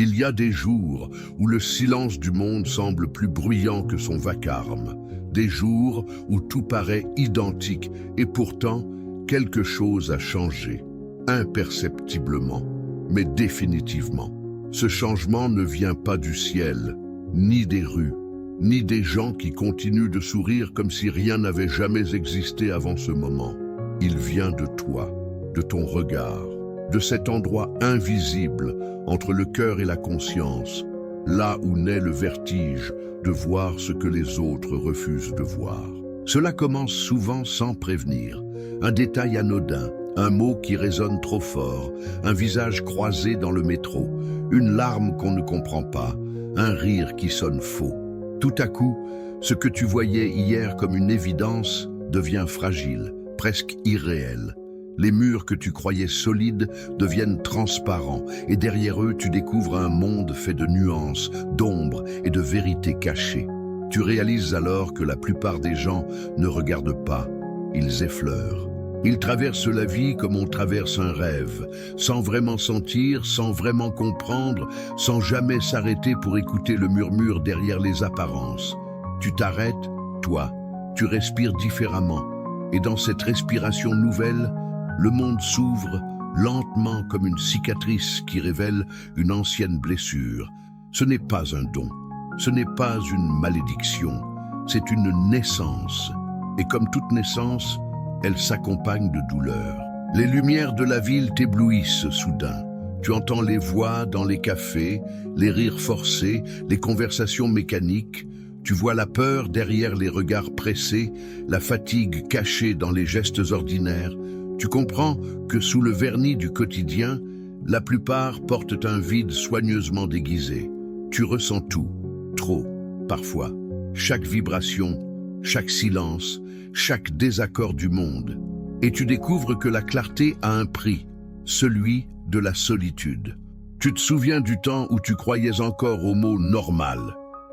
Il y a des jours où le silence du monde semble plus bruyant que son vacarme. Des jours où tout paraît identique et pourtant, quelque chose a changé. Imperceptiblement, mais définitivement. Ce changement ne vient pas du ciel, ni des rues, ni des gens qui continuent de sourire comme si rien n'avait jamais existé avant ce moment. Il vient de toi, de ton regard, de cet endroit invisible entre le cœur et la conscience, là où naît le vertige de voir ce que les autres refusent de voir. Cela commence souvent sans prévenir. Un détail anodin, un mot qui résonne trop fort, un visage croisé dans le métro, une larme qu'on ne comprend pas, un rire qui sonne faux. Tout à coup, ce que tu voyais hier comme une évidence devient fragile, presque irréel. Les murs que tu croyais solides deviennent transparents et derrière eux, tu découvres un monde fait de nuances, d'ombres et de vérités cachées. Tu réalises alors que la plupart des gens ne regardent pas, ils effleurent. Ils traversent la vie comme on traverse un rêve, sans vraiment sentir, sans vraiment comprendre, sans jamais s'arrêter pour écouter le murmure derrière les apparences. Tu t'arrêtes, toi, tu respires différemment, et dans cette respiration nouvelle, le monde s'ouvre lentement comme une cicatrice qui révèle une ancienne blessure. Ce n'est pas un don, ce n'est pas une malédiction, c'est une naissance. Et comme toute naissance, elle s'accompagne de douleur. Les lumières de la ville t'éblouissent soudain. Tu entends les voix dans les cafés, les rires forcés, les conversations mécaniques. Tu vois la peur derrière les regards pressés, la fatigue cachée dans les gestes ordinaires. Tu comprends que sous le vernis du quotidien, la plupart portent un vide soigneusement déguisé. Tu ressens tout, trop, parfois. Chaque vibration, chaque silence, chaque désaccord du monde. Et tu découvres que la clarté a un prix, celui de la solitude. Tu te souviens du temps où tu croyais encore au mot « normal ».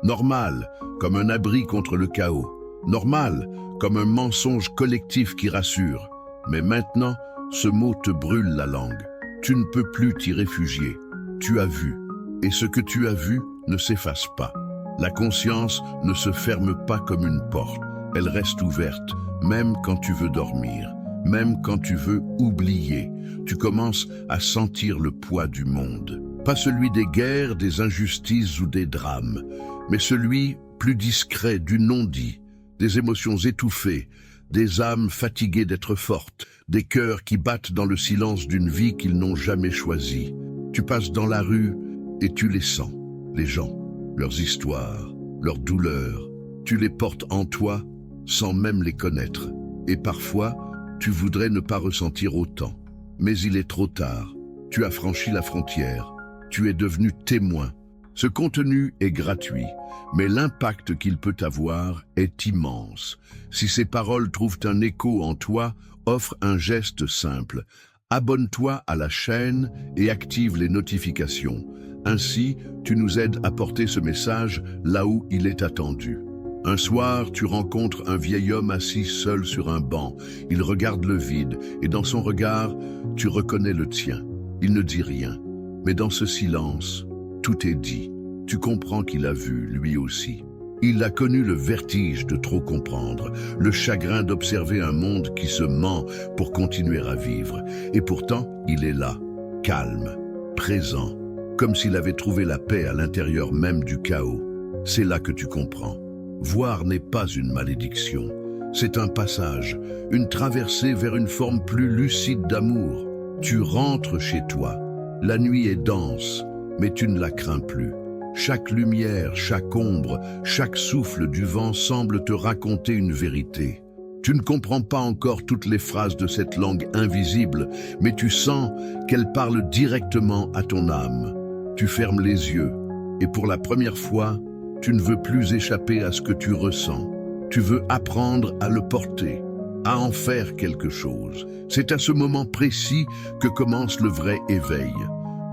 Normal, comme un abri contre le chaos. Normal, comme un mensonge collectif qui rassure. Mais maintenant, ce mot te brûle la langue. Tu ne peux plus t'y réfugier. Tu as vu. Et ce que tu as vu ne s'efface pas. La conscience ne se ferme pas comme une porte. Elle reste ouverte, même quand tu veux dormir, même quand tu veux oublier. Tu commences à sentir le poids du monde. Pas celui des guerres, des injustices ou des drames, mais celui plus discret du non-dit, des émotions étouffées, des âmes fatiguées d'être fortes, des cœurs qui battent dans le silence d'une vie qu'ils n'ont jamais choisie. Tu passes dans la rue et tu les sens, les gens, leurs histoires, leurs douleurs. Tu les portes en toi sans même les connaître. Et parfois, tu voudrais ne pas ressentir autant. Mais il est trop tard. Tu as franchi la frontière. Tu es devenu témoin. Ce contenu est gratuit, mais l'impact qu'il peut avoir est immense. Si ces paroles trouvent un écho en toi, offre un geste simple. Abonne-toi à la chaîne et active les notifications. Ainsi, tu nous aides à porter ce message là où il est attendu. Un soir, tu rencontres un vieil homme assis seul sur un banc. Il regarde le vide et dans son regard, tu reconnais le tien. Il ne dit rien, mais dans ce silence, tout est dit. Tu comprends qu'il a vu, lui aussi. Il a connu le vertige de trop comprendre, le chagrin d'observer un monde qui se ment pour continuer à vivre. Et pourtant, il est là, calme, présent, comme s'il avait trouvé la paix à l'intérieur même du chaos. C'est là que tu comprends. Voir n'est pas une malédiction. C'est un passage, une traversée vers une forme plus lucide d'amour. Tu rentres chez toi. La nuit est dense, mais tu ne la crains plus. Chaque lumière, chaque ombre, chaque souffle du vent semble te raconter une vérité. Tu ne comprends pas encore toutes les phrases de cette langue invisible, mais tu sens qu'elle parle directement à ton âme. Tu fermes les yeux, et pour la première fois, tu ne veux plus échapper à ce que tu ressens. Tu veux apprendre à le porter, à en faire quelque chose. C'est à ce moment précis que commence le vrai éveil.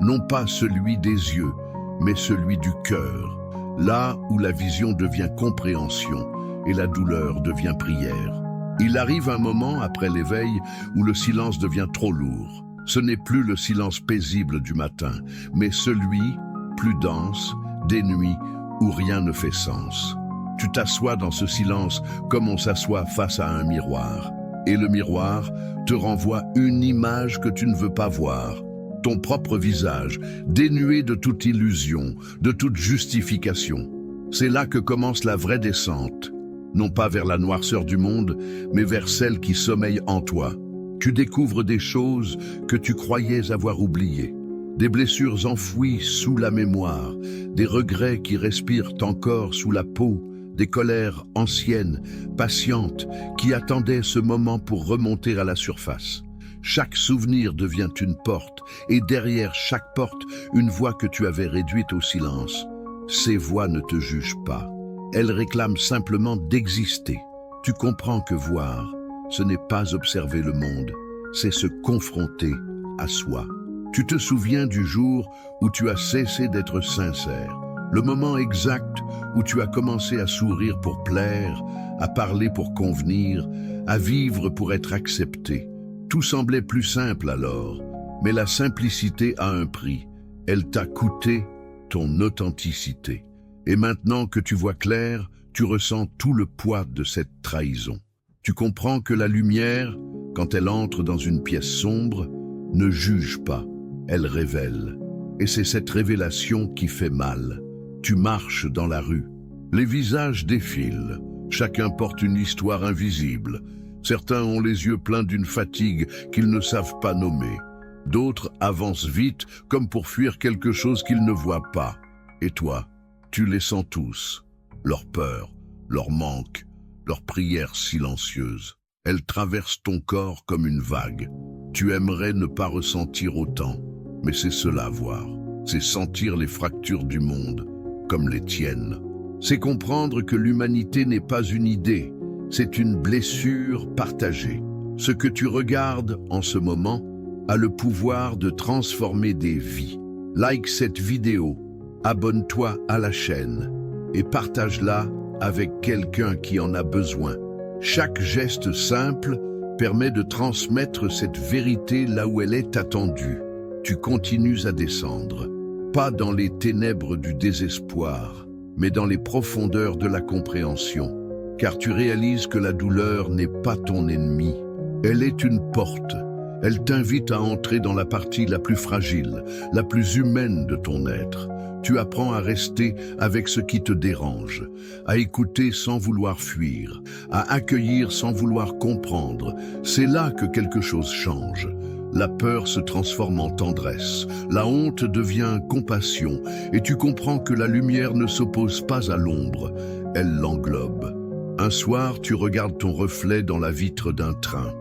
Non pas celui des yeux, mais celui du cœur. Là où la vision devient compréhension et la douleur devient prière. Il arrive un moment après l'éveil où le silence devient trop lourd. Ce n'est plus le silence paisible du matin, mais celui plus dense, des nuits où rien ne fait sens. Tu t'assois dans ce silence comme on s'assoit face à un miroir. Et le miroir te renvoie une image que tu ne veux pas voir. Ton propre visage, dénué de toute illusion, de toute justification. C'est là que commence la vraie descente. Non pas vers la noirceur du monde, mais vers celle qui sommeille en toi. Tu découvres des choses que tu croyais avoir oubliées. Des blessures enfouies sous la mémoire, des regrets qui respirent encore sous la peau, des colères anciennes, patientes, qui attendaient ce moment pour remonter à la surface. Chaque souvenir devient une porte, et derrière chaque porte, une voix que tu avais réduite au silence. Ces voix ne te jugent pas. Elles réclament simplement d'exister. Tu comprends que voir, ce n'est pas observer le monde, c'est se confronter à soi. Tu te souviens du jour où tu as cessé d'être sincère, le moment exact où tu as commencé à sourire pour plaire, à parler pour convenir, à vivre pour être accepté. Tout semblait plus simple alors, mais la simplicité a un prix. Elle t'a coûté ton authenticité. Et maintenant que tu vois clair, tu ressens tout le poids de cette trahison. Tu comprends que la lumière, quand elle entre dans une pièce sombre, ne juge pas, elle révèle. Et c'est cette révélation qui fait mal. Tu marches dans la rue. Les visages défilent. Chacun porte une histoire invisible. Certains ont les yeux pleins d'une fatigue qu'ils ne savent pas nommer. D'autres avancent vite comme pour fuir quelque chose qu'ils ne voient pas. Et toi, tu les sens tous. Leur peur, leur manque, leurs prières silencieuses. Elles traversent ton corps comme une vague. Tu aimerais ne pas ressentir autant, mais c'est cela voir. C'est sentir les fractures du monde, comme les tiennes. C'est comprendre que l'humanité n'est pas une idée, c'est une blessure partagée. Ce que tu regardes en ce moment a le pouvoir de transformer des vies. Like cette vidéo, abonne-toi à la chaîne et partage-la avec quelqu'un qui en a besoin. Chaque geste simple permet de transmettre cette vérité là où elle est attendue. Tu continues à descendre, pas dans les ténèbres du désespoir, mais dans les profondeurs de la compréhension, car tu réalises que la douleur n'est pas ton ennemi. Elle est une porte. Elle t'invite à entrer dans la partie la plus fragile, la plus humaine de ton être. Tu apprends à rester avec ce qui te dérange, à écouter sans vouloir fuir, à accueillir sans vouloir comprendre. C'est là que quelque chose change. La peur se transforme en tendresse, la honte devient compassion, et tu comprends que la lumière ne s'oppose pas à l'ombre, elle l'englobe. Un soir, tu regardes ton reflet dans la vitre d'un train.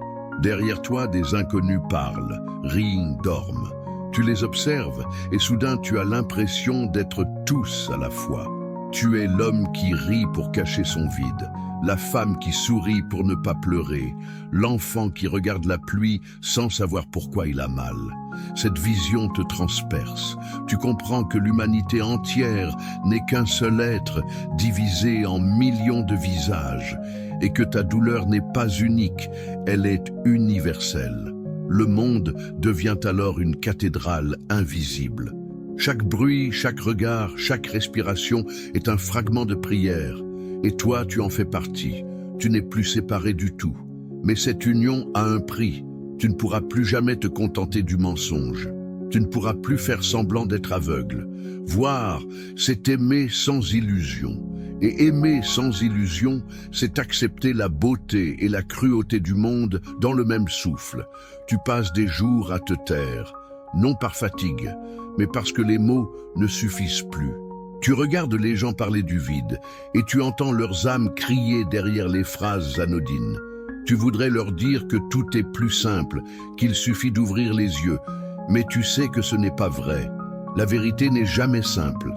Derrière toi, des inconnus parlent, rient, dorment. Tu les observes et soudain tu as l'impression d'être tous à la fois. Tu es l'homme qui rit pour cacher son vide, la femme qui sourit pour ne pas pleurer, l'enfant qui regarde la pluie sans savoir pourquoi il a mal. Cette vision te transperce. Tu comprends que l'humanité entière n'est qu'un seul être divisé en millions de visages et que ta douleur n'est pas unique, elle est universelle. Le monde devient alors une cathédrale invisible. Chaque bruit, chaque regard, chaque respiration est un fragment de prière. Et toi, tu en fais partie. Tu n'es plus séparé du tout. Mais cette union a un prix. Tu ne pourras plus jamais te contenter du mensonge. Tu ne pourras plus faire semblant d'être aveugle. Voir, c'est aimer sans illusion. Et aimer sans illusion, c'est accepter la beauté et la cruauté du monde dans le même souffle. Tu passes des jours à te taire, non par fatigue, mais parce que les mots ne suffisent plus. Tu regardes les gens parler du vide et tu entends leurs âmes crier derrière les phrases anodines. Tu voudrais leur dire que tout est plus simple, qu'il suffit d'ouvrir les yeux, mais tu sais que ce n'est pas vrai. La vérité n'est jamais simple.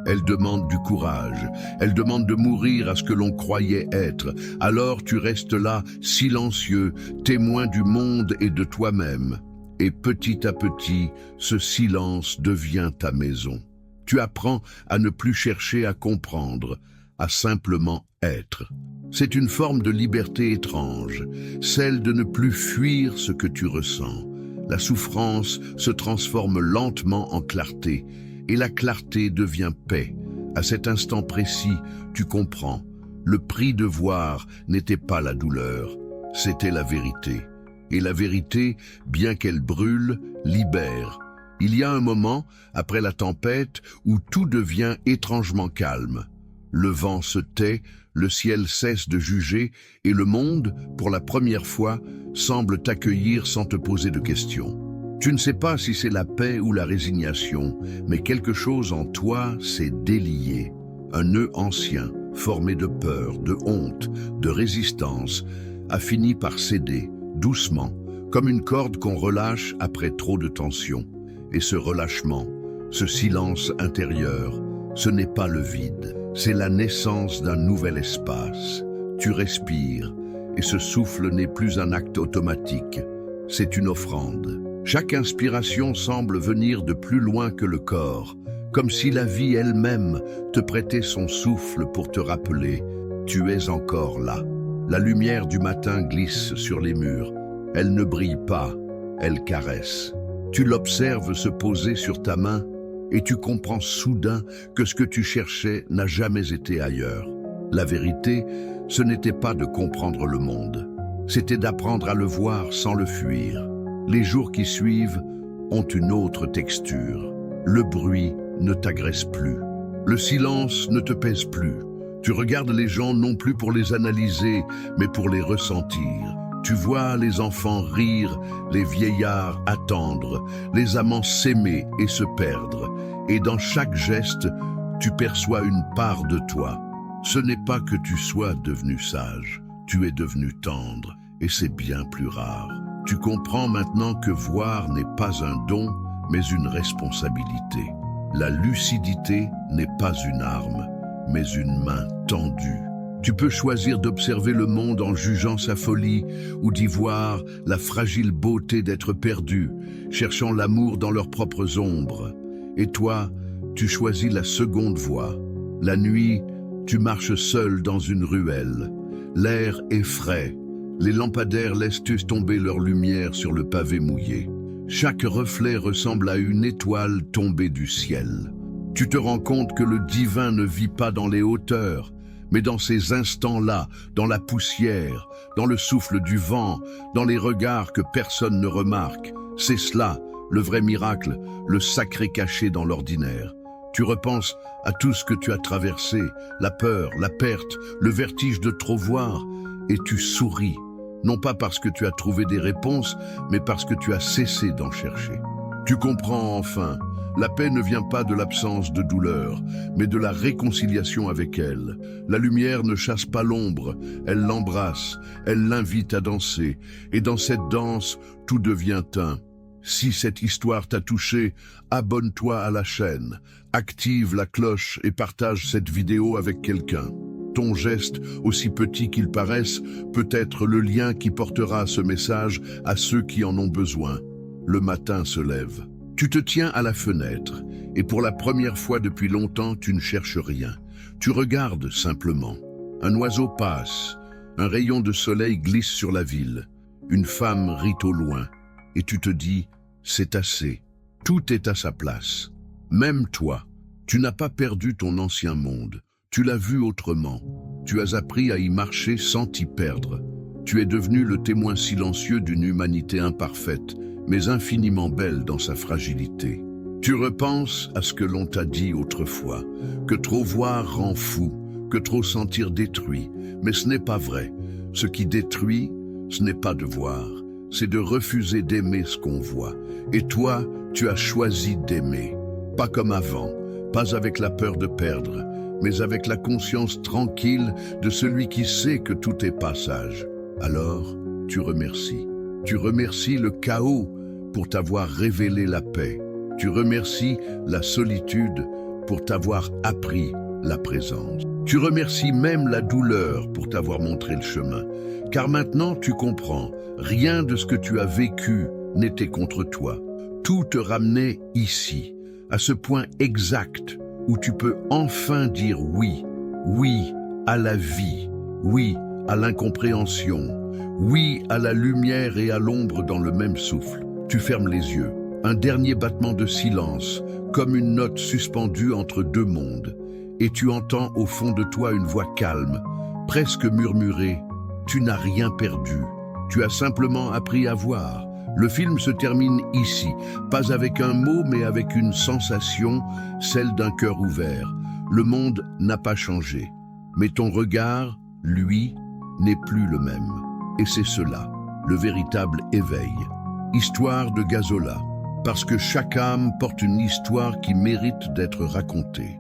Elle demande du courage, elle demande de mourir à ce que l'on croyait être. Alors tu restes là, silencieux, témoin du monde et de toi-même. Et petit à petit, ce silence devient ta maison. Tu apprends à ne plus chercher à comprendre, à simplement être. C'est une forme de liberté étrange, celle de ne plus fuir ce que tu ressens. La souffrance se transforme lentement en clarté, et la clarté devient paix. À cet instant précis, tu comprends. Le prix de voir n'était pas la douleur, c'était la vérité. Et la vérité, bien qu'elle brûle, libère. Il y a un moment, après la tempête, où tout devient étrangement calme. Le vent se tait, le ciel cesse de juger, et le monde, pour la première fois, semble t'accueillir sans te poser de questions. Tu ne sais pas si c'est la paix ou la résignation, mais quelque chose en toi s'est délié. Un nœud ancien, formé de peur, de honte, de résistance, a fini par céder, doucement, comme une corde qu'on relâche après trop de tension. Et ce relâchement, ce silence intérieur, ce n'est pas le vide, c'est la naissance d'un nouvel espace. Tu respires, et ce souffle n'est plus un acte automatique, c'est une offrande. Chaque inspiration semble venir de plus loin que le corps, comme si la vie elle-même te prêtait son souffle pour te rappeler « tu es encore là ». La lumière du matin glisse sur les murs. Elle ne brille pas, elle caresse. Tu l'observes se poser sur ta main et tu comprends soudain que ce que tu cherchais n'a jamais été ailleurs. La vérité, ce n'était pas de comprendre le monde, c'était d'apprendre à le voir sans le fuir. Les jours qui suivent ont une autre texture. Le bruit ne t'agresse plus. Le silence ne te pèse plus. Tu regardes les gens non plus pour les analyser, mais pour les ressentir. Tu vois les enfants rire, les vieillards attendre, les amants s'aimer et se perdre. Et dans chaque geste, tu perçois une part de toi. Ce n'est pas que tu sois devenu sage, tu es devenu tendre, et c'est bien plus rare. Tu comprends maintenant que voir n'est pas un don, mais une responsabilité. La lucidité n'est pas une arme, mais une main tendue. Tu peux choisir d'observer le monde en jugeant sa folie ou d'y voir la fragile beauté d'être perdu, cherchant l'amour dans leurs propres ombres. Et toi, tu choisis la seconde voie. La nuit, tu marches seul dans une ruelle. L'air est frais. Les lampadaires laissent tomber leur lumière sur le pavé mouillé. Chaque reflet ressemble à une étoile tombée du ciel. Tu te rends compte que le divin ne vit pas dans les hauteurs, mais dans ces instants-là, dans la poussière, dans le souffle du vent, dans les regards que personne ne remarque. C'est cela, le vrai miracle, le sacré caché dans l'ordinaire. Tu repenses à tout ce que tu as traversé, la peur, la perte, le vertige de trop voir, et tu souris. Non pas parce que tu as trouvé des réponses, mais parce que tu as cessé d'en chercher. Tu comprends enfin, la paix ne vient pas de l'absence de douleur, mais de la réconciliation avec elle. La lumière ne chasse pas l'ombre, elle l'embrasse, elle l'invite à danser, et dans cette danse, tout devient un. Si cette histoire t'a touché, abonne-toi à la chaîne, active la cloche et partage cette vidéo avec quelqu'un. Ton geste, aussi petit qu'il paraisse, peut être le lien qui portera ce message à ceux qui en ont besoin. Le matin se lève. Tu te tiens à la fenêtre, et pour la première fois depuis longtemps, tu ne cherches rien. Tu regardes simplement. Un oiseau passe, un rayon de soleil glisse sur la ville. Une femme rit au loin, et tu te dis, c'est assez. Tout est à sa place. Même toi, tu n'as pas perdu ton ancien monde. Tu l'as vu autrement. Tu as appris à y marcher sans t'y perdre. Tu es devenu le témoin silencieux d'une humanité imparfaite, mais infiniment belle dans sa fragilité. Tu repenses à ce que l'on t'a dit autrefois, que trop voir rend fou, que trop sentir détruit. Mais ce n'est pas vrai. Ce qui détruit, ce n'est pas de voir, c'est de refuser d'aimer ce qu'on voit. Et toi, tu as choisi d'aimer. Pas comme avant, pas avec la peur de perdre, mais avec la conscience tranquille de celui qui sait que tout est passage. Alors, tu remercies. Tu remercies le chaos pour t'avoir révélé la paix. Tu remercies la solitude pour t'avoir appris la présence. Tu remercies même la douleur pour t'avoir montré le chemin. Car maintenant, tu comprends, rien de ce que tu as vécu n'était contre toi. Tout te ramenait ici, à ce point exact où tu peux enfin dire oui. Oui à la vie, oui à l'incompréhension, oui à la lumière et à l'ombre dans le même souffle. Tu fermes les yeux. Un dernier battement de silence, comme une note suspendue entre deux mondes. Et tu entends au fond de toi une voix calme, presque murmurée. Tu n'as rien perdu. Tu as simplement appris à voir. Le film se termine ici, pas avec un mot, mais avec une sensation, celle d'un cœur ouvert. Le monde n'a pas changé, mais ton regard, lui, n'est plus le même. Et c'est cela, le véritable éveil. Histoire de Gazola, parce que chaque âme porte une histoire qui mérite d'être racontée.